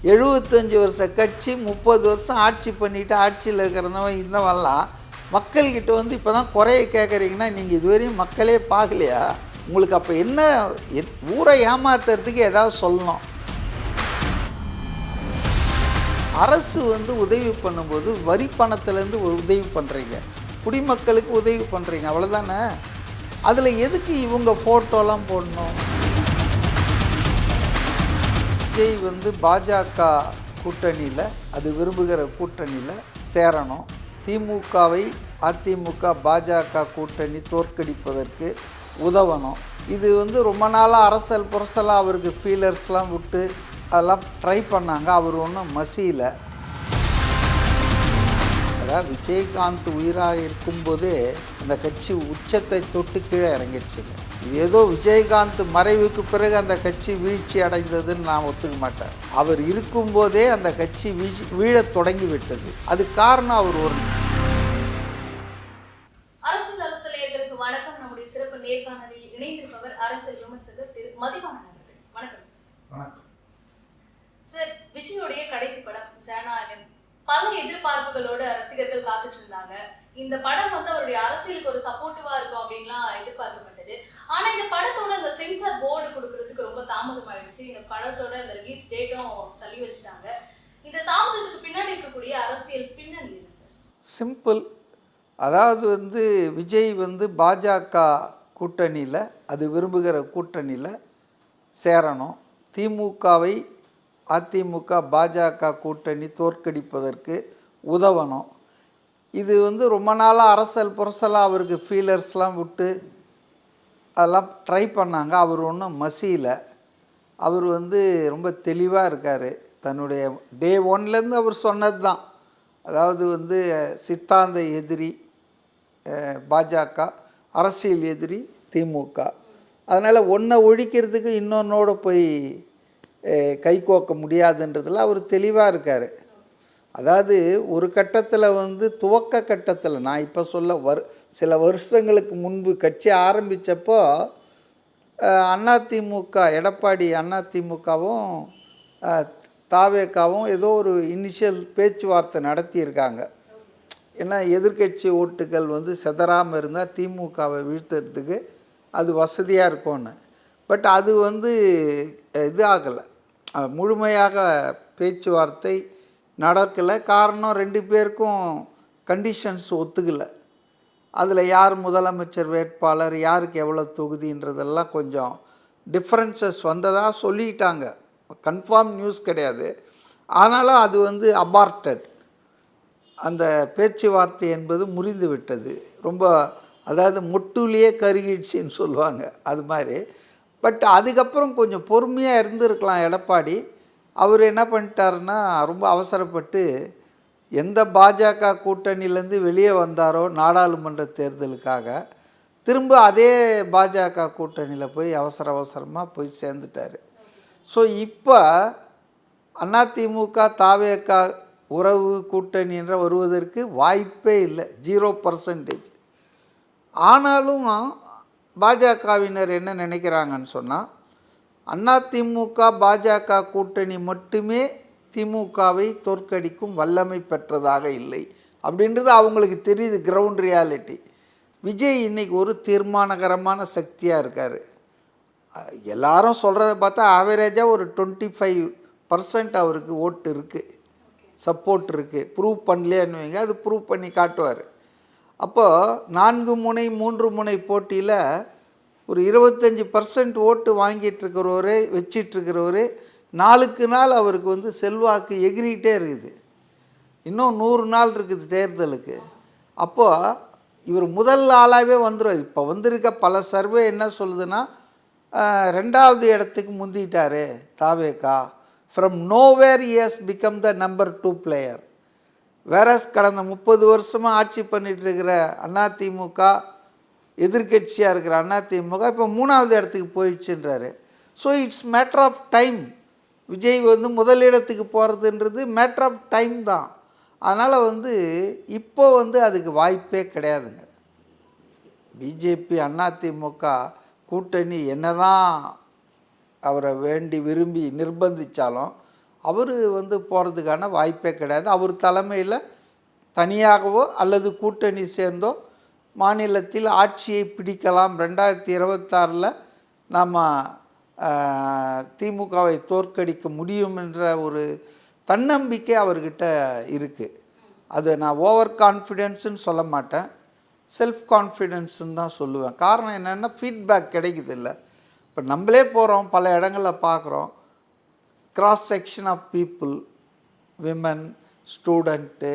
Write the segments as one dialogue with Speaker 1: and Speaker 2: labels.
Speaker 1: 75 வருஷ கட்சி 30 வருஷம் ஆட்சி பண்ணிவிட்டு ஆட்சியில் இருக்கிறவன் இருந்தவெல்லாம் மக்கள்கிட்ட வந்து இப்போ தான் குறைய கேட்குறீங்கன்னா நீங்கள் இதுவரையும் மக்களே பார்க்கலையா? உங்களுக்கு அப்போ என்ன ஊரை ஏமாத்துறதுக்கு ஏதாவது சொல்லணும். அரசு வந்து உதவி பண்ணும்போது வரி பணத்துலேருந்து உதவி பண்ணுறீங்க, குடிமக்களுக்கு உதவி பண்ணுறீங்க, அவ்வளோதானே. அதில் எதுக்கு இவங்க ஃபோட்டோலாம் போடணும்? விஜய் வந்து பாஜக கூட்டணியில், அது விரும்புகிற கூட்டணியில் சேரணும். திமுகவை அதிமுக பாஜக கூட்டணி தோற்கடிப்பதற்கு உதவணும். இது வந்து ரொம்ப நாளாக அரசல் புரசலாக அவருக்கு ஃபீலர்ஸ்லாம் விட்டு அதெல்லாம் ட்ரை பண்ணாங்க. அவர் ஒன்றும் மசியல. அதாவது விஜயகாந்த் உயிராக இருக்கும்போதே அந்த கட்சி உச்சத்தை தொட்டு கீழே இறங்கிடுச்சுங்க. இது ஏதோ விஜயகாந்த் மறைவுக்கு பிறகு அந்த கட்சி வீழ்ச்சி அடைந்ததுன்னு நான் ஒத்துக்க மாட்டேன். அவர் இருக்கும்போதே அந்த கட்சி வீழத் தொடங்கி விட்டது. அது காரணம் அவர் ஒரு
Speaker 2: அரசியல் ஆலோசகர்களுக்கு வணக்கம். நம்முடைய சிறப்பு நேர்காணலில் இணைந்திருப்பவர் அரசியல் விமர்சகர் திரு மதிவாணன் அவர்கள். வணக்கம் சார்.
Speaker 1: வணக்கம்
Speaker 2: சார். விஜயோடைய கடைசி படம் ஜனநாயகன் பல எதிர்பார்ப்புகளோட ரசிகர்கள் காத்துட்டு இருந்தாங்க. இந்த படம் வந்து அவருடைய அரசியலுக்கு ஒரு சப்போர்ட்டிவா இருக்கும் அப்படின்லாம் எதிர்பார்க்கப்பட்டது. ஆனா இந்த படத்தோட அந்த சென்சார் போர்டு கொடுக்கறதுக்கு ரொம்ப தாமதம் ஆயிடுச்சு. இந்த படத்தோட அந்த ரிலீஸ் டேட்டும் தள்ளி வச்சுட்டாங்க. இந்த தாமதத்துக்கு பின்னாடி இருக்கக்கூடிய அரசியல் பின்னணி என்ன சார்?
Speaker 1: சிம்பிள். அதாவது வந்து விஜய் வந்து பாஜக கூட்டணியில், அது விரும்புகிற கூட்டணியில் சேரணும். திமுகவை அதிமுக பாஜக கூட்டணி தோற்கடிப்பதற்கு உதவணும். இது வந்து ரொம்ப நாளாக அரசல் புரசலாக அவருக்கு ஃபீலர்ஸ்லாம் விட்டு அதெல்லாம் ட்ரை பண்ணாங்க. அவர் ஒன்றும் மசியல. அவர் வந்து ரொம்ப தெளிவாக இருக்கார். தன்னுடைய டே ஒன்லேருந்து அவர் சொன்னது தான். அதாவது வந்து சித்தாந்த எதிரி பாஜக, அரசியல் எதிரி திமுக. அதனால் ஒன்றை ஒழிக்கிறதுக்கு இன்னொன்னோட போய் கைகோக்க முடியாதுன்றதில் அவர் தெளிவாக இருக்கார். அதாவது ஒரு கட்டத்தில் வந்து துவக்க கட்டத்தில், நான் இப்போ சொல்ல சில வருஷங்களுக்கு முன்பு கட்சி ஆரம்பித்தப்போ அதிமுக, எடப்பாடி அதிமுகவும் தாவேக்காவும் ஏதோ ஒரு இனிஷியல் பேச்சுவார்த்தை நடத்தியிருக்காங்க. ஏன்னா எதிர்கட்சி ஓட்டுகள் வந்து செதறாமல் இருந்தால் திமுகவை வீழ்த்துறதுக்கு அது வசதியாக இருக்கும்னு. பட் அது வந்து இது ஆகலை, முழுமையாக பேச்சுவார்த்தை நடக்கலை. காரணம், ரெண்டு பேருக்கும் கண்டிஷன்ஸ் ஒத்துக்கலை. அதில் யார் முதலமைச்சர் வேட்பாளர், யாருக்கு எவ்வளோ தொகுதின்றதெல்லாம் கொஞ்சம் டிஃப்ரென்சஸ் வந்ததாக சொல்லிட்டாங்க. கன்ஃபார்ம் நியூஸ் கிடையாது. ஆனாலும் அது வந்து அபார்ட்டட். அந்த பேச்சுவார்த்தை என்பது முறிந்து விட்டது. ரொம்ப, அதாவது மொட்டுலேயே கருகிடுச்சின்னு சொல்லுவாங்க, அது மாதிரி. பட் அதுக்கப்புறம் கொஞ்சம் பொறுமையாக இருந்திருக்கலாம் எடப்பாடி. அவர் என்ன பண்ணிட்டாருன்னா, ரொம்ப அவசரப்பட்டு எந்த பாஜக கூட்டணியிலேருந்து வெளியே வந்தாரோ நாடாளுமன்ற தேர்தலுக்காக, திரும்ப அதே பாஜக கூட்டணியில் போய் அவசரமாக போய் சேர்ந்துட்டார். ஸோ இப்போ அதிமுக தாவேக்கா உறவு கூட்டணி என்ற வருவதற்கு வாய்ப்பே இல்லை, 0%. ஆனாலும் பாஜகவினர் என்ன நினைக்கிறாங்கன்னு சொன்னால், அதிமுக பாஜக கூட்டணி மட்டுமே திமுகவை தோற்கடிக்கும் வல்லமை பெற்றதாக இல்லை அப்படின்றது அவங்களுக்கு தெரியுது, கிரவுண்ட் ரியாலிட்டி. விஜய் இன்றைக்கி ஒரு தீர்மானகரமான சக்தியாக இருக்கார். எல்லாரும் சொல்கிறத பார்த்தா ஆவரேஜாக ஒரு 25% அவருக்கு ஓட்டு இருக்குது, சப்போர்ட் இருக்குது. ப்ரூவ் பண்ணலையேன்னு வைங்க, அது ப்ரூவ் பண்ணி காட்டுவார். அப்போது 4 முனை 3 முனை போட்டியில் ஒரு 25% ஓட்டு வாங்கிட்டுருக்கிறவரு, வச்சிட்ருக்கிறவர், நாளுக்கு நாள் அவருக்கு வந்து செல்வாக்கு எகிரிகிட்டே இருக்குது. இன்னும் 100 நாள் இருக்குது தேர்தலுக்கு. அப்போது இவர் முதல் ஆளாகவே வந்துடும். இப்போ வந்திருக்க பல சர்வே என்ன சொல்லுதுன்னா, 2வது இடத்துக்கு முந்திட்டார் தாவேக்கா. From nowhere he has become the number 2 player. வேறஸ் கடந்த 30 வருஷமாக ஆட்சி பண்ணிகிட்டு இருக்கிற அதிமுக, எதிர்கட்சியாக இருக்கிற அதிமுக இப்போ 3வது இடத்துக்கு போயிடுச்சுன்றாரு. So it's matter of time. Vijay வந்து முதலிடத்துக்கு போகிறதுன்றது மேட்ரு ஆஃப் டைம் தான். அதனால் வந்து இப்போ வந்து அதுக்கு வாய்ப்பே கிடையாதுங்க. பிஜேபி அதிமுக கூட்டணி என்ன தான் அவரை வேண்டி விரும்பி நிர்பந்தித்தாலும் அவர் வந்து போகிறதுக்கான வாய்ப்பே கிடையாது. அவர் தலைமையில் தனியாகவோ அல்லது கூட்டணி சேர்ந்தோ மாநிலத்தில் ஆட்சியை பிடிக்கலாம். 2026 நாம் திமுகவை தோற்கடிக்க முடியும் என்ற ஒரு தன்னம்பிக்கை அவர்கிட்ட இருக்குது. அது நான் ஓவர் கான்ஃபிடென்ஸுன்னு சொல்ல மாட்டேன், செல்ஃப் கான்ஃபிடென்ஸுன்னு தான் சொல்லுவேன். காரணம் என்னென்னா ஃபீட்பேக் கிடைக்குது இல்லை. இப்போ நம்மளே போகிறோம், பல இடங்களில் பார்க்குறோம், cross section of people, women, student,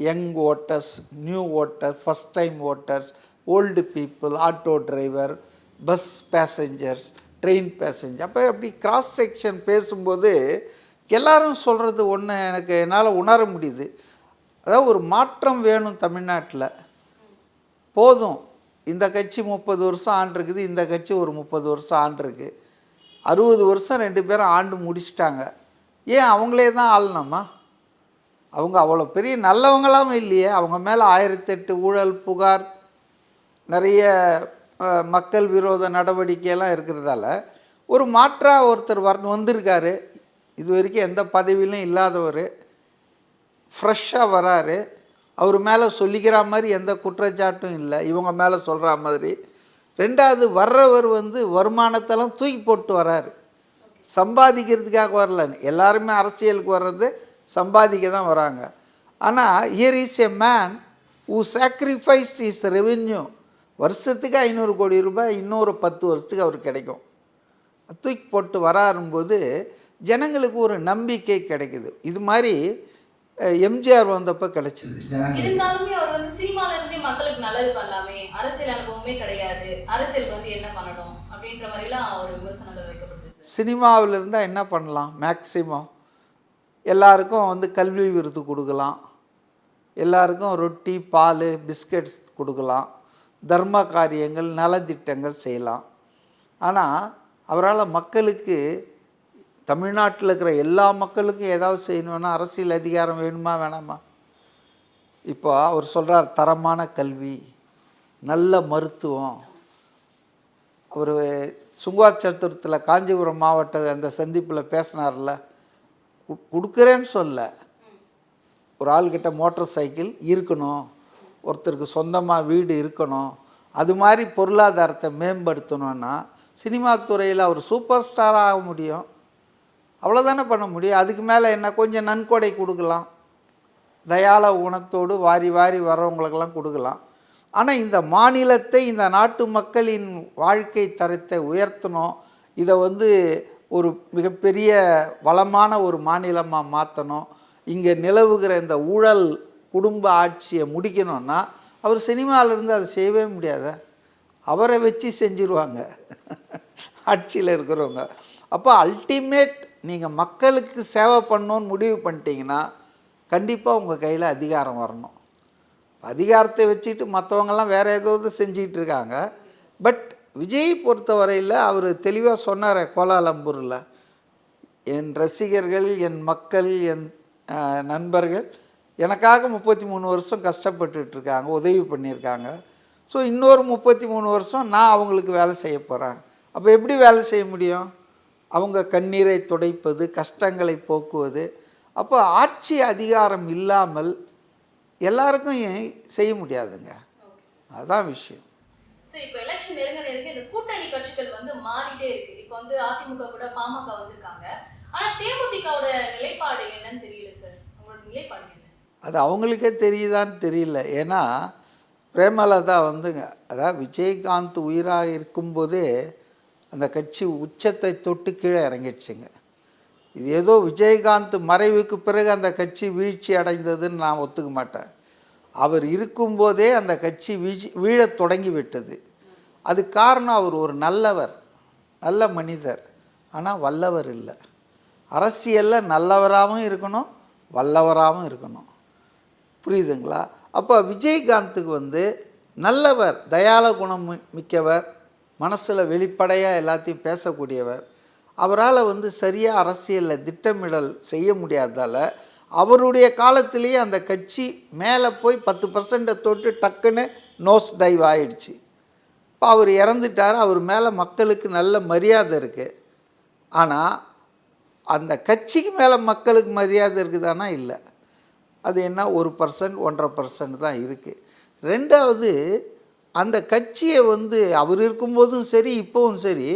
Speaker 1: young voters, new voter, first time voters, old people, auto driver, bus passengers, train passenger. அப்போ அப்படி கிராஸ் செக்ஷன் பேசும்போது எல்லாரும் சொல்கிறது ஒன்று என்னால் உணர முடியுது. அதாவது ஒரு மாற்றம் வேணும் தமிழ்நாட்டில். போதும், இந்த கட்சி 30 வருஷம் ஆண்டிருக்குது, இந்த கட்சி ஒரு 30 வருஷம் ஆண்டிருக்கு, 60 வருஷம் 2 பேரும் ஆண்டு முடிச்சிட்டாங்க. ஏன் அவங்களே தான் ஆளணுமா? அவங்க அவ்வளோ பெரிய நல்லவங்களாம் இல்லையே. அவங்க மேலே 1008 ஊழல் புகார், நிறைய மக்கள் விரோத நடவடிக்கையெல்லாம் இருக்கிறதால ஒரு மாற்றாக ஒருத்தர் வந்திருக்காரு. இது வரைக்கும் எந்த பதவியிலும் இல்லாதவர் ஃப்ரெஷ்ஷாக வராரு. அவர் மேலே சொல்லிக்கிற மாதிரி எந்த குற்றச்சாட்டும் இல்லை, இவங்க மேலே சொல்கிற மாதிரி. ரெண்டாவது, வர்றவர் வந்து வருமானத்தெல்லாம் தூக்கி போட்டு வராரு, சம்பாதிக்கிறதுக்காக வரல. எல்லாருமே அரசியலுக்கு வர்றது சம்பாதிக்க தான் வராங்க. ஆனால் here is a man who sacrificed is revenue. வருஷத்துக்கு 500 கோடி ரூபாய் இன்னொரு 10 வருஷத்துக்கு அவருக்கு கிடைக்கும். தூக்கி போட்டு வராரும்போது ஜனங்களுக்கு ஒரு நம்பிக்கை கிடைக்குது. இது மாதிரி எம்ஜிஆர் வந்தப்போ கிடைச்சிது.
Speaker 2: இருந்தாலுமே அவர் வந்து சினிமால இருந்தே மக்களுக்கு நல்லது பண்ணலாமே, அரசியல் அனுபவமே கிடையாது, அரசியல் வந்து என்ன பண்ணணும் அப்படின்ற மாதிரிலாம் ஒரு விமர்சனங்கள் வைக்கப்படுது.
Speaker 1: சினிமாவில் இருந்தால் என்ன பண்ணலாம்? மேக்சிமம் எல்லாருக்கும் வந்து கல்வி விருது கொடுக்கலாம், எல்லாருக்கும் ரொட்டி, பால், பிஸ்கட்ஸ் கொடுக்கலாம், தர்ம காரியங்கள், நலத்திட்டங்கள் செய்யலாம். ஆனால் அவரால் மக்களுக்கு, தமிழ்நாட்டில் இருக்கிற எல்லா மக்களுக்கும் ஏதாவது செய்யணுன்னா அரசியல் அதிகாரம் வேணுமா வேணாமா? இப்போ அவர் சொல்கிறார் தரமான கல்வி, நல்ல மருத்துவம். அவர் சுங்குவா சத்துரத்தில் காஞ்சிபுரம் மாவட்ட அந்த சந்திப்பில் பேசினார்ல, கொடுக்குறேன்னு சொல்ல, ஒரு ஆள்கிட்ட மோட்டார் சைக்கிள் இருக்கணும், ஒருத்தருக்கு சொந்தமாக வீடு இருக்கணும், அது மாதிரி பொருளாதாரத்தை மேம்படுத்தணுன்னா சினிமா துறையில் அவர் சூப்பர் ஸ்டாராக ஆக முடியும். அவ்வளோதானே பண்ண முடியும். அதுக்கு மேலே என்ன, கொஞ்சம் நன்கொடை கொடுக்கலாம், தயால குணத்தோடு வாரி வாரி வர்றவங்களுக்கெல்லாம் கொடுக்கலாம். ஆனால் இந்த மாநிலத்தை, இந்த நாட்டு மக்களின் வாழ்க்கை தரத்தை உயர்த்தணும், இதை வந்து ஒரு மிகப்பெரிய வளமான ஒரு மாநிலமாக மாற்றணும், இங்கே நிலவுகிற இந்த ஊழல் குடும்ப ஆட்சியை முடிக்கணும்னா அவர் சினிமாவிலேருந்து அதை செய்யவே முடியாத, அவரை வச்சு செஞ்சுருவாங்க ஆட்சியில் இருக்கிறவங்க. அப்போ அல்டிமேட் நீங்கள் மக்களுக்கு சேவை பண்ணணுன்னு முடிவு பண்ணிட்டீங்கன்னா கண்டிப்பாக உங்கள் கையில் அதிகாரம் வரணும். அதிகாரத்தை வச்சுட்டு மற்றவங்கெல்லாம் வேறு ஏதாவது செஞ்சிகிட்டு இருக்காங்க. பட் விஜய் பொறுத்தவரையில் அவர் தெளிவாக சொன்னார் கோலாலம்பூரில், என் ரசிகர்கள், என் மக்கள், என் நண்பர்கள் எனக்காக 33 வருஷம் கஷ்டப்பட்டுருக்காங்க, உதவி பண்ணியிருக்காங்க. ஸோ இன்னொரு 33 வருஷம் நான் அவங்களுக்கு வேலை செய்ய போகிறேன். அப்போ எப்படி வேலை செய்ய முடியும்? அவங்க கண்ணீரை துடைப்பது, கஷ்டங்களை போக்குவது. அப்போ ஆட்சி அதிகாரம் இல்லாமல் எல்லாருக்கும் செய்ய முடியாதுங்க, அதுதான் விஷயம்.
Speaker 2: சரி, இப்போ எலெக்ஷன் நெருங்க நெருங்க இந்த கூட்டணி கட்சிகள் வந்து மாறிட்டே இருக்கு. இப்போ வந்து அதிமுக கூட பாமக வந்திருக்காங்க. ஆனால் தேமுதிகவோட நிலைப்பாடு என்னன்னு தெரியல சார். உங்களோட நிலைப்பாடு என்ன?
Speaker 1: அது அவங்களுக்கே தெரியுதான்னு தெரியல. ஏன்னா பிரேமலதா வந்துங்க, அதாவது விஜயகாந்த் உயிராக இருக்கும்போதே அந்த கட்சி உச்சத்தை தொட்டு கீழே இறங்கிடுச்சுங்க. இது ஏதோ விஜயகாந்த் மறைவுக்கு பிறகு அந்த கட்சி வீழ்ச்சி அடைந்ததுன்னு நான் ஒத்துக்க மாட்டேன். அவர் இருக்கும்போதே அந்த கட்சி வீழத் தொடங்கி விட்டது. அது காரணம் அவர் ஒரு நல்லவர், நல்ல மனிதர், ஆனால் வல்லவர் இல்லை. அரசியலில் நல்லவராகவும் இருக்கணும், வல்லவராகவும் இருக்கணும். புரியுதுங்களா? அப்போ விஜயகாந்துக்கு வந்து நல்லவர், தயால குணம் மிக்கவர், மனசில் வெளிப்படையாக எல்லாத்தையும் பேசக்கூடியவர். அவரால் வந்து சரியாக அரசியலில் திட்டமிடல் செய்ய முடியாததால் அவருடைய காலத்திலேயே அந்த கட்சி மேலே போய் 10% தொட்டு டக்குன்னு நோஸ் டைவ் ஆகிடுச்சு. இப்போ அவர் இறந்துட்டார். அவர் மேலே மக்களுக்கு நல்ல மரியாதை இருக்குது. ஆனால் அந்த கட்சிக்கு மேலே மக்களுக்கு மரியாதை இருக்குதானா? இல்லை. அது என்ன 1%, 1.5% தான் இருக்குது. ரெண்டாவது, அந்த கட்சியை வந்து அவர் இருக்கும்போதும் சரி, இப்போவும் சரி,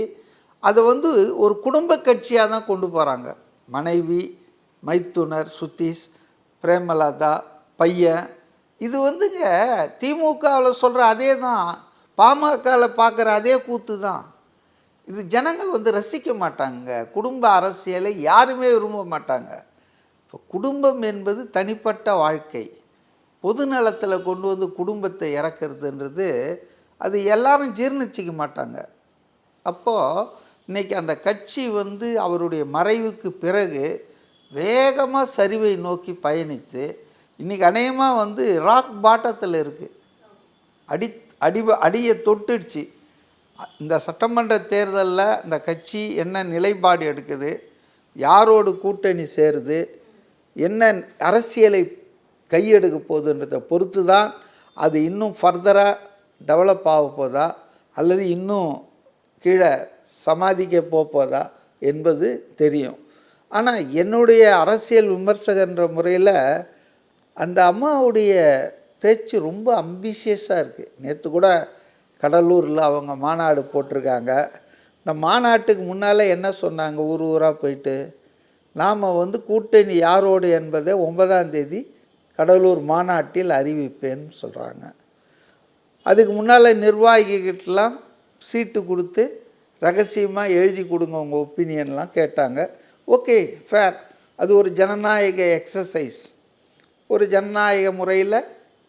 Speaker 1: அதை வந்து ஒரு குடும்ப கட்சியாக தான் கொண்டு போகிறாங்க. மனைவி, மைத்துனர், சுத்தீஷ், பிரேமலதா, பையன், இது வந்துங்க திமுகவில் சொல்கிற அதே தான், பாமகவில் பார்க்குற அதே கூத்து தான். இது ஜனங்க வந்து ரசிக்க மாட்டாங்க. குடும்ப அரசியலை யாருமே விரும்ப மாட்டாங்க. இப்போ குடும்பம் என்பது தனிப்பட்ட வாழ்க்கை. பொது நலத்தில் கொண்டு வந்து குடும்பத்தை இறக்குறதுன்றது அது எல்லாரும் ஜீர்ணிச்சிக்க மாட்டாங்க. அப்போது இன்றைக்கி அந்த கட்சி வந்து அவருடைய மறைவுக்கு பிறகு வேகமாக சரிவை நோக்கி பயணித்து இன்றைக்கி அநேகமாக வந்து ராக் பாட்டத்தில் இருக்குது. அடியை தொட்டுடுச்சு. இந்த சட்டமன்ற தேர்தலில் இந்த கட்சி என்ன நிலைப்பாடு எடுக்குது, யாரோடு கூட்டணி சேருது, என்ன அரசியலை கையெடுக்க போகுதுன்றதை பொறுத்து தான் அது இன்னும் ஃபர்தராக டெவலப் ஆக போதா அல்லது இன்னும் கீழே சமாதிக்க போதா என்பது தெரியும். ஆனால் என்னுடைய அரசியல் விமர்சகன்ற முறையில் அந்த அம்மாவுடைய பேச்சு ரொம்ப அம்பிஷியஸாக இருக்குது. நேற்று கூட கடலூரில் அவங்க மாநாடு போட்டிருக்காங்க. இந்த மாநாட்டுக்கு முன்னால் என்ன சொன்னாங்க? ஊராக போயிட்டு நாம் வந்து கூட்டணி யாரோடு என்பதை 9ஆம் தேதி கடலூர் மாநாட்டில் அறிவிப்பேன்னு சொல்கிறாங்க. அதுக்கு முன்னால் நிர்வாகிகிட்டலாம் சீட்டு கொடுத்து ரகசியமாக எழுதி கொடுங்க உங்கள் ஒப்பீனியன்லாம் கேட்டாங்க. Okay, fair. அது ஒரு ஜனநாயக எக்ஸசைஸ். ஒரு ஜனநாயக முறையில்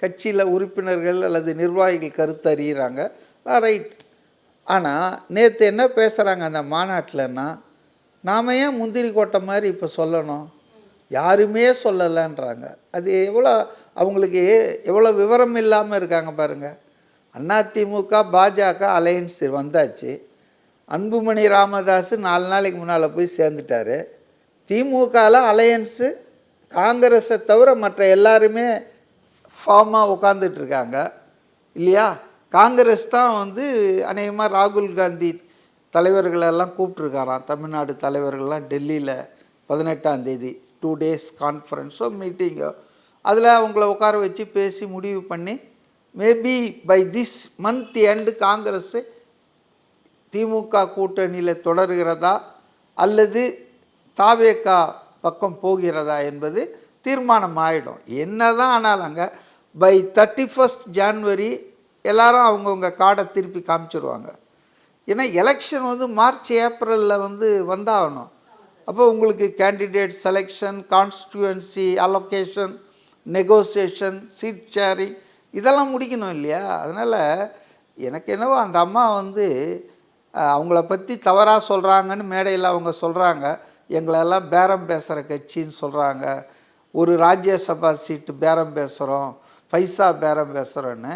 Speaker 1: கட்சியில் உறுப்பினர்கள் அல்லது நிர்வாகிகள் கருத்து அறிகிறாங்க, ரைட். ஆனால் நேற்று என்ன பேசுகிறாங்க அந்த மாநாட்டில்னா, நாம் ஏன் முந்திரி கோட்டை மாதிரி இப்போ சொல்லணும், யாருமே சொல்லலைன்றாங்க. அது எவ்வளோ அவங்களுக்கு எவ்வளோ விவரம் இல்லாமல் இருக்காங்க பாருங்கள். அதிமுக பாஜக அலையன்ஸ் வந்தாச்சு. அன்புமணி ராமதாஸ் 4 நாளைக்கு முன்னால் போய் சேர்ந்துட்டார். திமுகவில் அலையன்ஸு காங்கிரஸை தவிர மற்ற எல்லாருமே ஃபார்மாக உட்காந்துட்ருக்காங்க இல்லையா? காங்கிரஸ் தான் வந்து அநேகமாக ராகுல் காந்தி தலைவர்களெல்லாம் கூப்பிட்ருக்காராம். தமிழ்நாடு தலைவர்கள்லாம் டெல்லியில் 18ஆம் தேதி 2 days கான்ஃபரன்ஸோ மீட்டிங்கோ, அதில் அவங்கள உட்கார வச்சு பேசி முடிவு பண்ணி maybe by this month end Congress DMK கூட்டணியில் தொடர்கிறதா அல்லது தாவேகா பக்கம் போகிறதா என்பது தீர்மானம் ஆகிடும். என்ன தான் ஆனாலங்க பை 31st January எல்லாரும் அவங்கவுங்க கார்டை திருப்பி காமிச்சிருவாங்க. ஏன்னா எலெக்ஷன் வந்து மார்ச் ஏப்ரலில் வந்து வந்தாகணும். அப்போ உங்களுக்கு candidate selection, constituency allocation, negotiation, seat sharing இதெல்லாம் முடிக்கணும் இல்லையா? அதனால் எனக்கு என்னவோ அந்த அம்மா வந்து அவங்கள பற்றி தவறாக சொல்கிறாங்கன்னு மேடையில் அவங்க சொல்கிறாங்க. எங்களெல்லாம் பேரம் பேசுகிற கட்சின்னு சொல்கிறாங்க, ஒரு ராஜ்யசபா சீட்டு பேரம் பேசுகிறோம், பைசா பேரம் பேசுகிறோன்னு.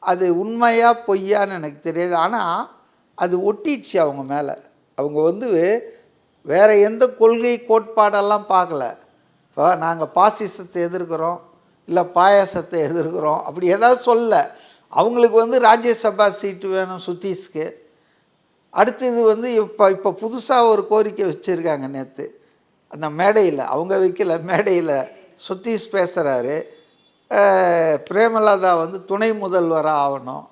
Speaker 1: அது உண்மையாக பொய்யான்னு எனக்கு தெரியாது. ஆனால் அது ஒட்டிடுச்சு அவங்க மேலே. அவங்க வந்து வேறு எந்த கொள்கை கோட்பாடெல்லாம் பார்க்கல. இப்போ நாங்கள் பாசிசத்தை எதிர்க்கிறோம் இல்லை பாயாசத்தை எதிர்க்கிறோம் அப்படி ஏதாவது சொல்ல. அவங்களுக்கு வந்து ராஜ்யசபா சீட்டு வேணும் சுத்தீஷ்க்கு. அடுத்தது வந்து இப்போ புதுசாக ஒரு கோரிக்கை வச்சுருக்காங்க. நேற்று அந்த மேடையில் அவங்க வைக்கல, மேடையில் சுத்தீஷ் பேசுகிறாரு, பிரேமலதா வந்து துணை முதல்வராக ஆகணும்.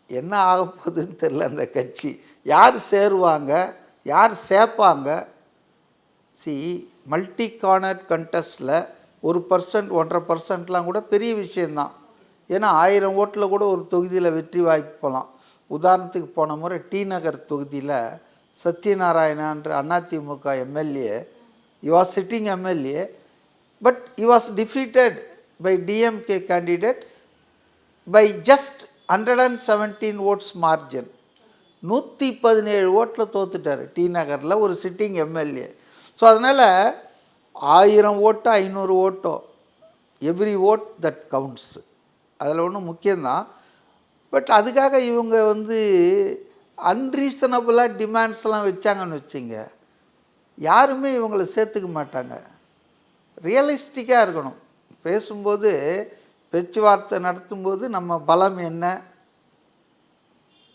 Speaker 1: என்ன ஆக போகுதுன்னு தெரில. அந்த கட்சி யார் சேருவாங்க, யார் சேர்ப்பாங்க? மல்டி கார்னர் கண்டஸ்டில் 1%, 1.5%லாம் கூட பெரிய விஷயந்தான். ஏன்னா 1000 ஓட்டில் கூட ஒரு தொகுதியில் வெற்றி வாய்ப்பு போகலாம். உதாரணத்துக்கு போன முறை டி நகர் தொகுதியில் சத்யநாராயணன்ற AIADMK MLA, he was sitting MLA, but he was defeated by DMK candidate by just 117 votes margin. 117 ஓட்டில் தோத்துட்டார் டி நகரில் ஒரு சிட்டிங் எம்எல்ஏ. ஸோ அதனால் 1000 ஓட்டோ 500 ஓட்டோ, எவ்ரி ஓட் தட் கவுண்ட்ஸ். அதில் ஒன்றும் முக்கியம்தான். பட் அதுக்காக இவங்க வந்து அன்ரீசனபுளாக டிமாண்ட்ஸ்லாம் வச்சாங்கன்னு வச்சுங்க, யாருமே இவங்களை சேர்த்துக்க மாட்டாங்க. ரியலிஸ்டிக்காக இருக்கணும். பேசும்போது, பேச்சுவார்த்தை நடத்தும்போது நம்ம பலம் என்ன,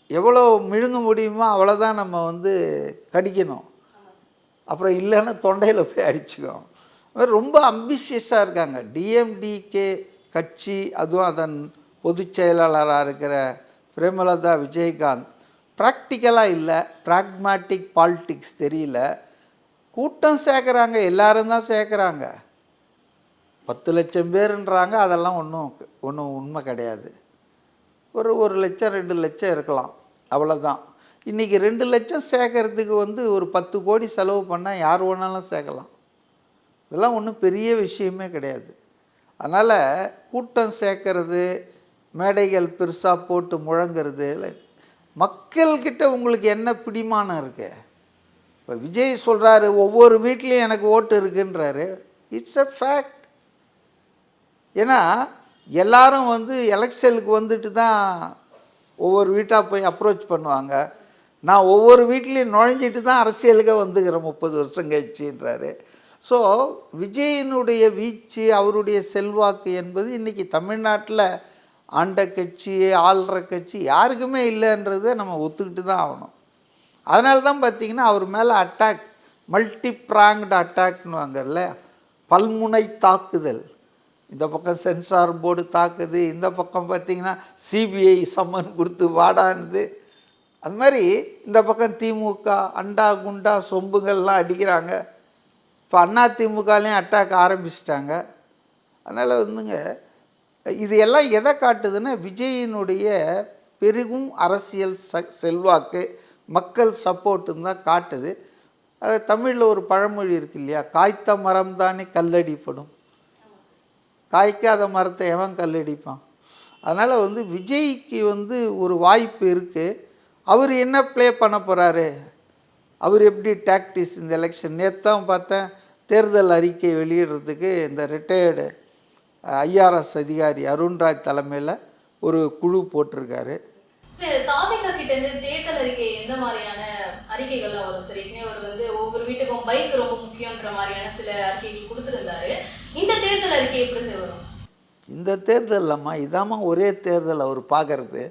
Speaker 1: எவ்வளோ விழுங்க முடியுமோ அவ்வளோதான் நம்ம வந்து கடிக்கணும். அப்புறம் இல்லைன்னா தொண்டையில் போய் அடிச்சுக்கும். ரொம்ப அம்பிஷியஸாக இருக்காங்க. டிஎம்டிகே கட்சி, அதுவும் அதன் பொதுச் செயலாளராக இருக்கிற பிரேமலதா விஜயகாந்த் ப்ராக்டிக்கலாக இல்லை, ப்ராக்மேட்டிக் பாலிட்டிக்ஸ் தெரியல. கூட்டம் சேர்க்குறாங்க, எல்லாரும் தான் சேர்க்குறாங்க. 10 லட்சம் பேருன்றாங்க, அதெல்லாம் ஒன்றும் உண்மை கிடையாது. ஒரு 1 லட்சம் 2 லட்சம் இருக்கலாம், அவ்வளோதான். இன்றைக்கி 2 லட்சம் சேர்க்கறதுக்கு ஒரு 10 கோடி செலவு பண்ணால் யார் வேணாலும் சேர்க்கலாம். இதெல்லாம் ஒன்றும் பெரிய விஷயமே கிடையாது. அதனால் கூட்டம் சேர்க்கறது, மேடைகள் பெருசாக போட்டு முழங்கிறது, மக்கள்கிட்ட உங்களுக்கு என்ன பிடிமானம் இருக்கு? இப்போ விஜய் சொல்கிறாரு ஒவ்வொரு வீட்லேயும் எனக்கு ஓட்டு இருக்குன்றாரு. It's a fact. ஏன்னா எல்லாரும் எலெக்ஷனுக்கு வந்துட்டு தான் ஒவ்வொரு வீட்டாக போய் அப்ரோச் பண்ணுவாங்க. நான் ஒவ்வொரு வீட்லேயும் நுழைஞ்சிட்டு தான் அரசியலுக்கு வந்துக்கிறேன் 30 வருஷம் கழிச்சுன்றாரு. ஸோ விஜயினுடைய வீச்சு, அவருடைய செல்வாக்கு என்பது இன்றைக்கி தமிழ்நாட்டில் ஆண்ட கட்சி, ஆள்ற கட்சி யாருக்குமே இல்லைன்றதை நம்ம ஒத்துக்கிட்டு தான் ஆகணும். அதனால தான் பார்த்திங்கன்னா அவர் மேலே அட்டாக், மல்டி ப்ராங்க்டு அட்டாக்னுவாங்கல்ல, பல்முனை தாக்குதல். இந்த பக்கம் சென்சார் போர்டு தாக்குது, இந்த பக்கம் பார்த்திங்கன்னா சிபிஐ சம்மன் கொடுத்து வாடானுது. அது மாதிரி இந்த பக்கம் திமுக அண்டா குண்டா சொம்புகள்லாம் அடிக்கிறாங்க. இப்போ அதிமுகலையும் அட்டாக் ஆரம்பிச்சிட்டாங்க. அதனால் இது எல்லாம் எதை காட்டுதுன்னா விஜயினுடைய பெருகும் அரசியல் செல்வாக்கு, மக்கள் சப்போர்ட்டுன்னு தான் காட்டுது. அது தமிழில் ஒரு பழமொழி இருக்கு இல்லையா, காய்த்த மரம் தானே கல்லடிப்படும், காய்க்காத மரத்தை எவன் கல்லடிப்பான். அதனால் விஜய்க்கு ஒரு வாய்ப்பு இருக்குது. அவர் என்ன ப்ளே பண்ண போகிறாரு, அவர் எப்படி டாக்டிக்ஸ் இந்த எலெக்ஷன். நேற்று தான் பார்த்தேன், தேர்தல் அறிக்கை வெளியிடுறதுக்கு இந்த ரிட்டையர்டு ஐஆர்எஸ் அதிகாரி அருண்ராஜ் தலைமையில் ஒரு குழு போட்டிருக்காரு.
Speaker 2: தாவேகா கிட்ட இருந்து தேர்தல் அறிக்கை எந்த மாதிரியான அறிக்கைகள்லாம் வரும் சார்? ஏற்கனவே ஒவ்வொரு வீட்டுக்கும் பைக் ரொம்ப முக்கியன்ற மாதிரியான சில அறிக்கைகள் கொடுத்துருந்தாரு. இந்த தேர்தல் அறிக்கை எப்படி சார் வரும்?
Speaker 1: இந்த தேர்தல்லம்மா இதாம்மா ஒரே தேர்தல் அவர் பார்க்கறது.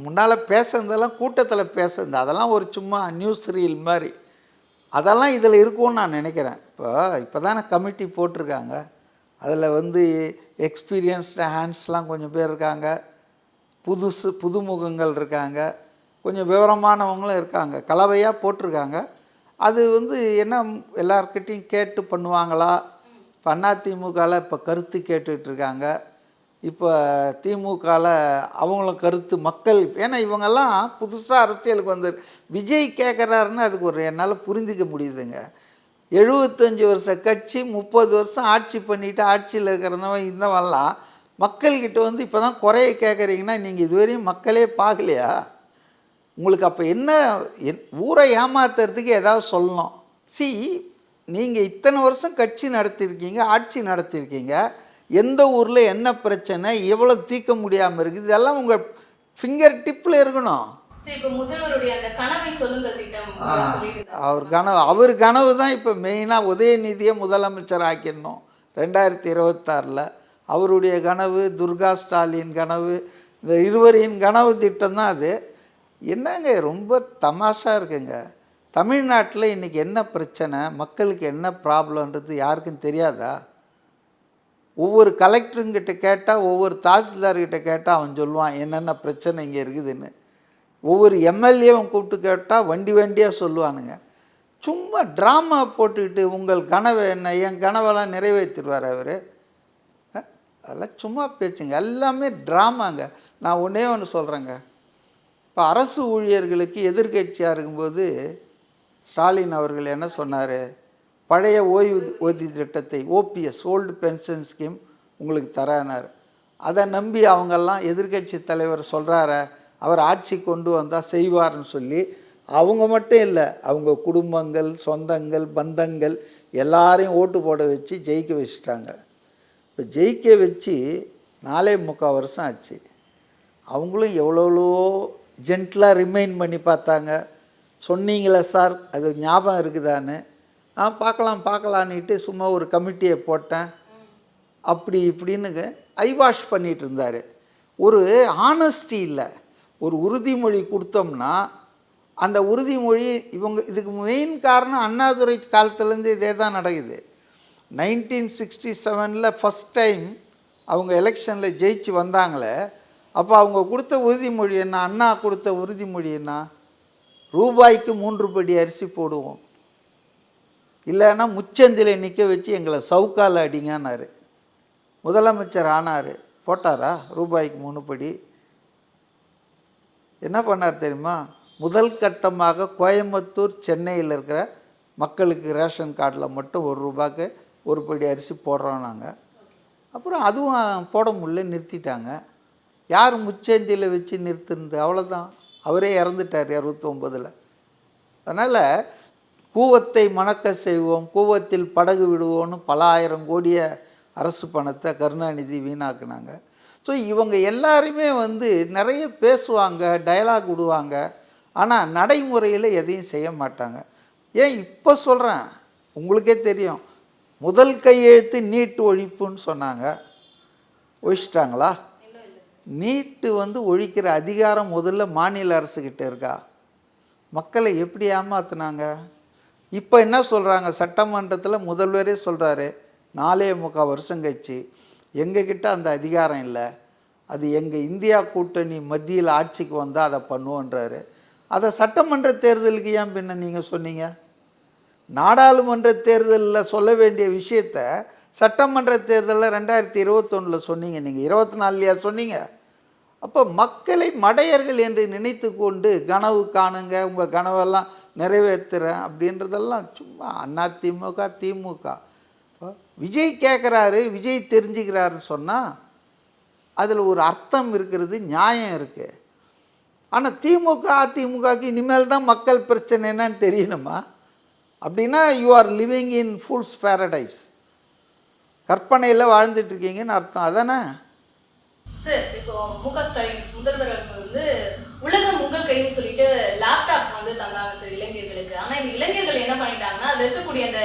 Speaker 1: முன்னால் பேசுனதெல்லாம் கூட்டத்தில் பேசுனது, அதெல்லாம் ஒரு சும்மா நியூஸ் ரீல் மாதிரி. அதெல்லாம் இதில் இருக்கும்னு நான் நினைக்கிறேன். இப்போ தானே கமிட்டி போட்டிருக்காங்க. அதில் எக்ஸ்பீரியன்ஸ்டு ஹேண்ட்ஸ்லாம் கொஞ்சம் பேர் இருக்காங்க, புதுமுகங்கள் இருக்காங்க, கொஞ்சம் விவரமானவங்களும் இருக்காங்க, கலவையாக போட்டிருக்காங்க. அது என்ன எல்லார்கிட்டையும் கேட்டு பண்ணுவாங்களா? இப்போ அதிமுகவில் இப்போ கருத்து கேட்டுட்ருக்காங்க, இப்போ திமுகவில் அவங்களும் கருத்து மக்கள். ஏன்னா இவங்கெல்லாம் புதுசாக அரசியலுக்கு விஜய் கேட்குறாருன்னு அதுக்கு என்னால் புரிஞ்சிக்க முடியுதுங்க. 75 வருஷ கட்சி, 30 வருஷம் ஆட்சி பண்ணிவிட்டு ஆட்சியில் இருக்கிறவன் இந்தவெல்லாம் மக்கள்கிட்ட இப்போ தான் குறைய கேட்குறீங்கன்னா நீங்கள் இதுவரையும் மக்களே பார்க்கலையா? உங்களுக்கு அப்போ என்ன ஊரை ஏமாத்துறதுக்கு ஏதாவது சொல்லணும். நீங்கள் இத்தனை வருஷம் கட்சி நடத்தியிருக்கீங்க, ஆட்சி நடத்தியிருக்கீங்க, எந்த ஊரில் என்ன பிரச்சனை, எவ்வளோ தீர்க்க முடியாமல் இருக்குது, இதெல்லாம் உங்கள் ஃபிங்கர் டிப்பில் இருக்கணும்.
Speaker 2: இப்போ முதல்வருடைய அந்த கனவை சொல்லுங்கள் திட்டம்
Speaker 1: அவர் கனவு தான் இப்போ மெயினாக உதயநிதியை முதலமைச்சர் ஆக்கிடணும் 2026. அவருடைய கனவு, துர்கா ஸ்டாலின் கனவு, இந்த இருவரின் கனவு திட்டம் தான் அது. என்னங்க ரொம்ப தமாஷா இருக்குங்க. தமிழ்நாட்டில் இன்றைக்கி என்ன பிரச்சனை, மக்களுக்கு என்ன ப்ராப்ளம்ன்றது யாருக்கும் தெரியாதா? ஒவ்வொரு கலெக்டருங்கிட்ட கேட்டால், ஒவ்வொரு தாசில்தார்கிட்ட கேட்டால் அவன் சொல்லுவான் என்னென்ன பிரச்சனை இங்கே இருக்குதுன்னு. ஒவ்வொரு எம்எல்ஏவும் கூப்பிட்டு கேட்டால் வண்டியாக சொல்லுவானுங்க. சும்மா ட்ராமா போட்டுக்கிட்டு உங்கள் கனவை என்ன, என் கனவெல்லாம் நிறைவேற்றிடுவார் அவர். அதெல்லாம் சும்மா பேச்சுங்க, எல்லாமே ட்ராமாங்க. நான் ஒன்றே ஒன்று சொல்கிறேங்க. இப்போ அரசு ஊழியர்களுக்கு எதிர்கட்சியாக இருக்கும்போது ஸ்டாலின் அவர்கள் என்ன சொன்னார், பழைய ஓய்வூதிய திட்டத்தை, ஓபிஎஸ் ஓல்டு பென்ஷன் ஸ்கீம் உங்களுக்கு தரானார். அதை நம்பி அவங்கெல்லாம் எதிர்கட்சி தலைவர் சொல்கிறார அவர் ஆட்சி கொண்டு வந்தால் செய்வார்னு சொல்லி அவங்க மட்டும் இல்லை, அவங்க குடும்பங்கள், சொந்தங்கள், பந்தங்கள் எல்லாரையும் ஓட்டு போட வச்சு ஜெயிக்க வச்சுட்டாங்க. இப்போ ஜெயிக்க வச்சு 4.25 வருஷம் ஆச்சு. அவங்களும் எவ்வளோ ஜென்டிலாக ரிமைண்ட் பண்ணி பார்த்தாங்க. சொன்னீங்களே சார், அது ஞாபகம் இருக்குதான்னு. பார்க்கலான்னுட்டு சும்மா ஒரு கமிட்டியை போட்டேன், அப்படி இப்படின்னு ஐவாஷ் பண்ணிகிட்டு இருந்தார். ஒரு ஹானஸ்டி இல்லை. ஒரு உறுதிமொழி கொடுத்தோம்னா அந்த உறுதிமொழி இதுக்கு மெயின் காரணம் அண்ணாதுரை காலத்துலேருந்து இதே தான் நடக்குது. 1967 ஃபஸ்ட் டைம் அவங்க எலெக்ஷனில் ஜெயிச்சு வந்தாங்களே, அப்போ அவங்க கொடுத்த உறுதிமொழி என்ன? அண்ணா கொடுத்த உறுதிமொழி என்ன? ரூபாய்க்கு 3 படி அரிசி போடுவோம், இல்லைன்னா முச்சந்தில் நிற்க வச்சு எங்களை சவுக்கால் அடிங்கன்னாரு. முதலமைச்சர் ஆனார், போட்டாரா ரூபாய்க்கு 3 படி? என்ன பண்ணார் தெரியுமா? முதல் கட்டமாக கோயம்புத்தூர், சென்னையில் இருக்கிற மக்களுக்கு ரேஷன் கார்டில் மட்டும் 1 ரூபாய்க்கு 1 படி அரிசி போடுறோம் நாங்கள். அப்புறம் அதுவும் போட முடியல, நிறுத்திட்டாங்க. யார் முச்சேந்தியில் வச்சு நிறுத்துனது? அவ்வளோதான். அவரே இறந்துட்டார் 69. அதனால் கூவத்தை மணக்க செய்வோம், கூவத்தில் படகு விடுவோன்னு பல ஆயிரம் கோடிய அரசு பணத்தை கருணாநிதி வீணாக்குனாங்க. ஸோ இவங்க எல்லாருமே நிறைய பேசுவாங்க, டயலாக் விடுவாங்க, ஆனால் நடைமுறையில் எதையும் செய்ய மாட்டாங்க. ஏன் இப்போ சொல்கிறேன், உங்களுக்கே தெரியும், முதல் கையெழுத்து நீட் ஒழிப்புன்னு சொன்னாங்க, ஒழிச்சிட்டாங்களா? நீட்டு ஒழிக்கிற அதிகாரம் முதல்ல மாநில அரசுக்கிட்ட இருக்கா? மக்களை எப்படி ஏமாத்துனாங்க? இப்போ என்ன சொல்கிறாங்க, சட்டமன்றத்தில் முதல்வரே சொல்கிறாரு, 4.25 வருஷம் கழிச்சு எங்ககிட்ட அந்த அதிகாரம் இல்லை, அது எங்கள் இந்தியா கூட்டணி மத்தியில் ஆட்சிக்கு வந்தால் அதை பண்ணுவோன்றாரு. அதை சட்டமன்ற தேர்தலுக்கு ஏன் பின்ன நீங்கள் சொன்னீங்க? நாடாளுமன்ற தேர்தலில் சொல்ல வேண்டிய விஷயத்த சட்டமன்ற தேர்தலில் 2021 சொன்னீங்க, நீங்கள் 24 சொன்னீங்க. அப்போ மக்களை மடையர்கள் என்று நினைத்து கொண்டு கனவு காணுங்க, உங்கள் கனவெல்லாம் நிறைவேற்றுறேன் அப்படின்றதெல்லாம் சும்மா. அதிமுக, திமுக. விஜய் கேட்குறாரு, விஜய் தெரிஞ்சுக்கிறாருன்னு சொன்னால் அதில் ஒரு அர்த்தம் இருக்கிறது, நியாயம் இருக்குது. ஆனால் திமுக, அதிமுகக்கு இனிமேல் தான் மக்கள் பிரச்சனை என்னன்னு தெரியணுமா? அப்படின்னா you are living in fools paradise, கற்பனையில் வாழ்ந்துட்டுருக்கீங்கன்னு அர்த்தம். அதானே
Speaker 2: சார்? இப்போ முக ஸ்டாலின் முதல்வர் உலகம் உங்கள் கைன்னு சொல்லிட்டு லேப்டாப் தந்தாங்க சார் இளைஞர்களுக்கு. ஆனால் இந்த இளைஞர்கள் என்ன பண்ணிட்டாங்கன்னா, அதில் இருக்கக்கூடிய அந்த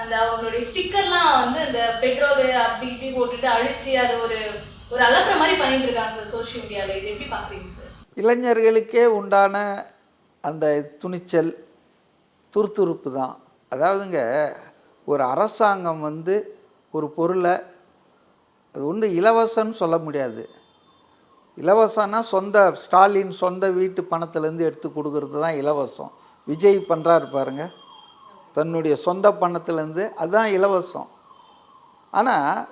Speaker 2: அந்த அவங்களுடைய ஸ்டிக்கர்லாம் இந்த பெட்ரோல் அப்படி இப்படி போட்டுட்டு அழிச்சு அதை ஒரு அலப்புற மாதிரி பண்ணிட்டு இருக்காங்க சார் சோஷியல் மீடியாவில். இது எப்படி பார்க்குறீங்க சார்?
Speaker 1: இளைஞர்களுக்கே உண்டான அந்த துணிச்சல், துருதுருப்பு தான். அதாவதுங்க, ஒரு அரசாங்கம் ஒரு பொருளை அது இலவசம்னு சொல்ல முடியாது. இலவசம்னா ஸ்டாலின் சொந்த வீட்டு பணத்துலேருந்து எடுத்து கொடுக்கறது தான் இலவசம். விஜய் பண்ணுறாரு பாருங்க, தன்னுடைய சொந்த பணத்துலேருந்து, அதுதான் இலவசம். ஆனால்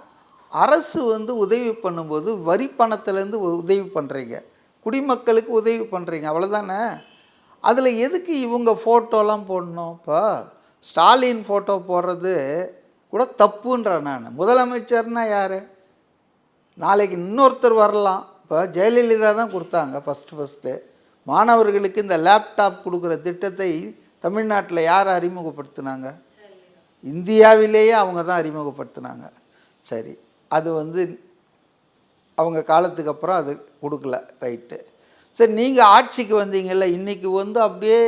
Speaker 1: அரசு உதவி பண்ணும்போது வரி பணத்துலேருந்து உதவி பண்ணுறீங்க, குடிமக்களுக்கு உதவி பண்ணுறீங்க, அவ்வளோதானே. அதில் எதுக்கு இவங்க ஃபோட்டோலாம் போடணும்? இப்போ ஸ்டாலின் ஃபோட்டோ போடுறது கூட தப்புன்றேன் நான். முதலமைச்சர்னா யார்? நாளைக்கு இன்னொருத்தர் வரலாம். இப்போ ஜெயலலிதா தான் கொடுத்தாங்க ஃபஸ்ட்டு மாணவர்களுக்கு இந்த லேப்டாப் கொடுக்குற திட்டத்தை தமிழ்நாட்டில் யார் அறிமுகப்படுத்தினாங்க? இந்தியாவிலேயே அவங்க தான் அறிமுகப்படுத்தினாங்க. சரி, அது அவங்க காலத்துக்கு அப்புறம் அது கொடுக்கல, ரைட்டு. சரி, நீங்கள் ஆட்சிக்கு வந்தீங்கல்ல, இன்றைக்கி அப்படியே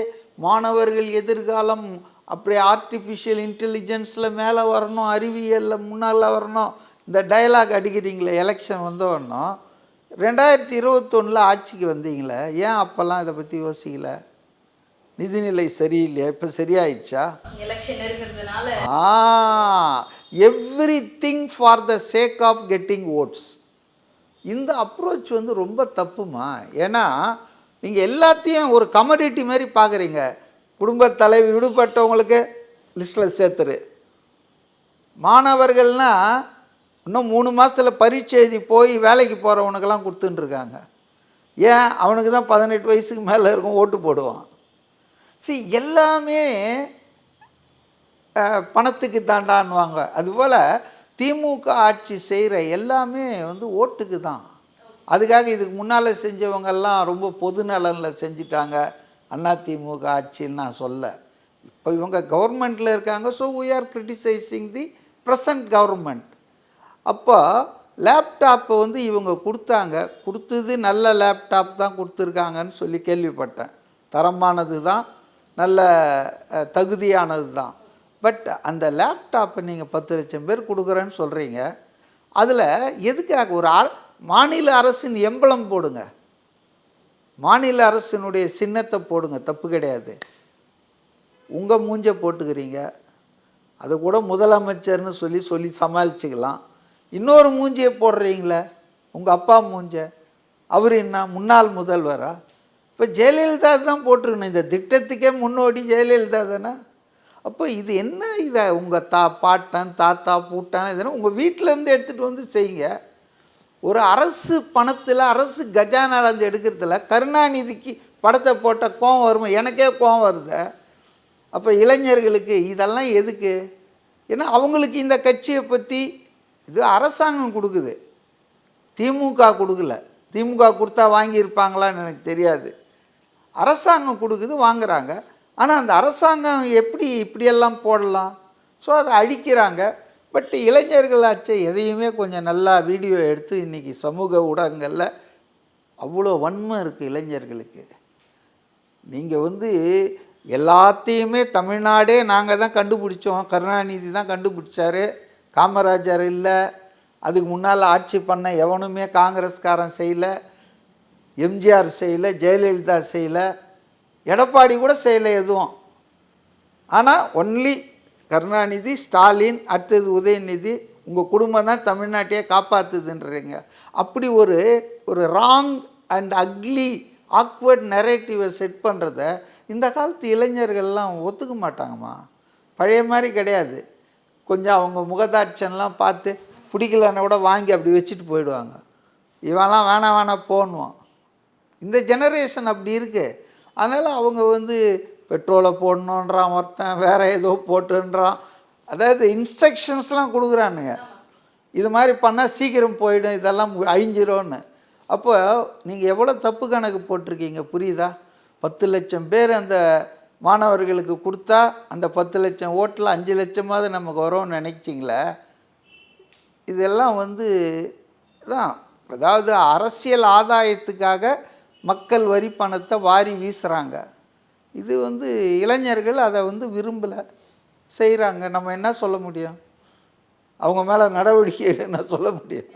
Speaker 1: மாணவர்கள் எதிர்காலம் அப்படியே ஆர்டிஃபிஷியல் இன்டெலிஜென்ஸில் மேலே வரணும், அறிவியலில் முன்னால் வரணும், இந்த டயலாக் அடிக்கிறீங்களே. எலெக்ஷன் வந்தோடனே 2021 ஆட்சிக்கு வந்தீங்களே, ஏன் அப்போல்லாம் இதை பற்றி யோசிக்கல? நிதிநிலை சரியில்லையா? இப்போ சரியாயிடுச்சா? Everything for the sake of getting votes. இந்த அப்ரோச் ரொம்ப தப்புமா? ஏன்னா நீங்கள் எல்லாத்தையும் ஒரு கமோடிட்டி மாதிரி பார்க்குறீங்க. குடும்பத் தலைவி விடுபட்டவங்களுக்கு லிஸ்ட்டில் சேர்த்துரு, மாணவர்கள்னால் இன்னும் 3 மாதத்தில் பரீட்சை எழுதி போய் வேலைக்கு போகிறவனுக்கெல்லாம் கொடுத்துட்டுருக்காங்க. ஏன்? அவனுக்கு தான் 18 வயசுக்கு மேலே இருக்கும், ஓட்டு போடுவான். எல்லாமே பணத்துக்கு தாண்டான்னுவாங்க. அதுபோல் திமுக ஆட்சி செய்கிற எல்லாமே ஓட்டுக்கு தான். அதுக்காக இதுக்கு முன்னால் செஞ்சவங்கெல்லாம் ரொம்ப பொது நலனில் செஞ்சிட்டாங்க அதிமுக ஆட்சின்னு நான் சொல்ல. இப்போ இவங்க கவர்மெண்ட்டில் இருக்காங்க. So we are criticizing the present government. அப்போ லேப்டாப்பை இவங்க கொடுத்தது நல்ல லேப்டாப் தான் கொடுத்துருக்காங்கன்னு சொல்லி கேள்விப்பட்டேன். தரமானது தான், நல்ல தகுதியானது தான். பட் அந்த லேப்டாப்பை நீங்கள் 10 லட்சம் பேர் கொடுக்குறேன்னு சொல்கிறீங்க. அதில் எதுக்காக ஒரு மாநில அரசின் எம்பளம் போடுங்க, மாநில அரசினுடைய சின்னத்தை போடுங்க, தப்பு கிடையாது. உங்கள் மூஞ்ச போட்டுக்கிறீங்க, அதை கூட முதலமைச்சர்னு சொல்லி சமாளிச்சுக்கலாம். இன்னொரு மூஞ்சியை போடுறீங்களே, உங்கள் அப்பா மூஞ்ச. அவர் என்ன முன்னாள் முதல்வரா? இப்போ ஜெயலலிதா தான் போட்டிருக்கணும். இந்த திட்டத்துக்கே முன்னோடி ஜெயலலிதா தானே. அப்போ இது என்ன, இதை உங்கள் பாட்டன் தாத்தா பூட்டான் இதெல்லாம் உங்கள் வீட்டிலேருந்து எடுத்துகிட்டு வந்து செய்யுங்க. ஒரு அரசு பணத்தில் அரசு கஜானாலேருந்து எடுக்கிறதுல கருணாநிதிக்கு படத்தை போட்ட கோவம் வருமா? எனக்கே கோவம் வருது. அப்போ இளைஞர்களுக்கு இதெல்லாம் எதுக்கு? ஏன்னா அவங்களுக்கு இந்த கட்சியை பற்றி இது அரசாங்கம் கொடுக்குது, திமுக கொடுக்கல. திமுக கொடுத்தா வாங்கியிருப்பாங்களான்னு எனக்கு தெரியாது. அரசாங்கம் கொடுக்குது, வாங்குகிறாங்க. ஆனால் அந்த அரசாங்கம் எப்படி இப்படியெல்லாம் போடலாம்? ஸோ அதை அழிக்கிறாங்க. பட் இளைஞர்களாச்சே எதையுமே கொஞ்சம் நல்லா வீடியோ எடுத்து இன்றைக்கி சமூக ஊடகங்களில் அவ்வளோ வன்மை இருக்குது இளைஞர்களுக்கு. நீங்கள் வந்து எல்லாத்தையுமே தமிழ்நாடே நாங்கள் தான் கண்டுபிடிச்சோம், கருணாநிதி தான் கண்டுபிடிச்சாரு, காமராஜர் இல்லை, அதுக்கு முன்னால் ஆட்சி பண்ண எவனுமே காங்கிரஸ்காரன் செய்யலை, எம்ஜிஆர் செய்யலை, ஜெயலலிதா செய்யலை, எடப்பாடி கூட செய்யலை எதுவும். ஆனால் ஒன்லி கருணாநிதி, ஸ்டாலின், அடுத்தது உதயநிதி, உங்கள் குடும்பம் தான் தமிழ்நாட்டையே காப்பாற்றுதுன்றீங்க. அப்படி ஒரு ராங் அண்ட் அக்லி ஆக்வர்ட் நரேட்டிவை செட் பண்ணுறத இந்த காலத்து இளைஞர்கள்லாம் ஒத்துக்க மாட்டாங்கம்மா. பழைய மாதிரி கிடையாது. கொஞ்சம் அவங்க முகதாட்சன்லாம் பார்த்து பிடிக்கலன்னா கூட வாங்கி அப்படி வச்சுட்டு போயிடுவாங்க. இவெல்லாம் வேணாம் போன்னுவான். இந்த ஜெனரேஷன் அப்படி இருக்குது. அதனால் அவங்க வந்து பெட்ரோலை போடணுன்றான் ஒருத்தன், வேறு ஏதோ போட்டுன்றான். அதாவது இன்ஸ்ட்ரக்ஷன்ஸ்லாம் கொடுக்குறானுங்க, இது மாதிரி பண்ணால் சீக்கிரம் போயிடும், இதெல்லாம் அழிஞ்சிரும்னு. அப்போ நீங்கள் எவ்வளோ தப்பு கணக்கு போட்டிருக்கீங்க புரியுதா? 10 லட்சம் பேர் அந்த மாணவர்களுக்கு கொடுத்தா அந்த 10 லட்சம் ஓட்டில் 5 லட்சமாவது நமக்கு வரும்னு நினைச்சிங்களே. இதெல்லாம் வந்து தான், அதாவது அரசியல் ஆதாயத்துக்காக மக்கள் வரி பணத்தை வாரி வீசுகிறாங்க. இது வந்து இளைஞர்கள் அதை வந்து விரும்பலை, செய்கிறாங்க. நம்ம என்ன சொல்ல முடியும்? அவங்க மேலே நடவடிக்கை என்ன சொல்ல முடியும்?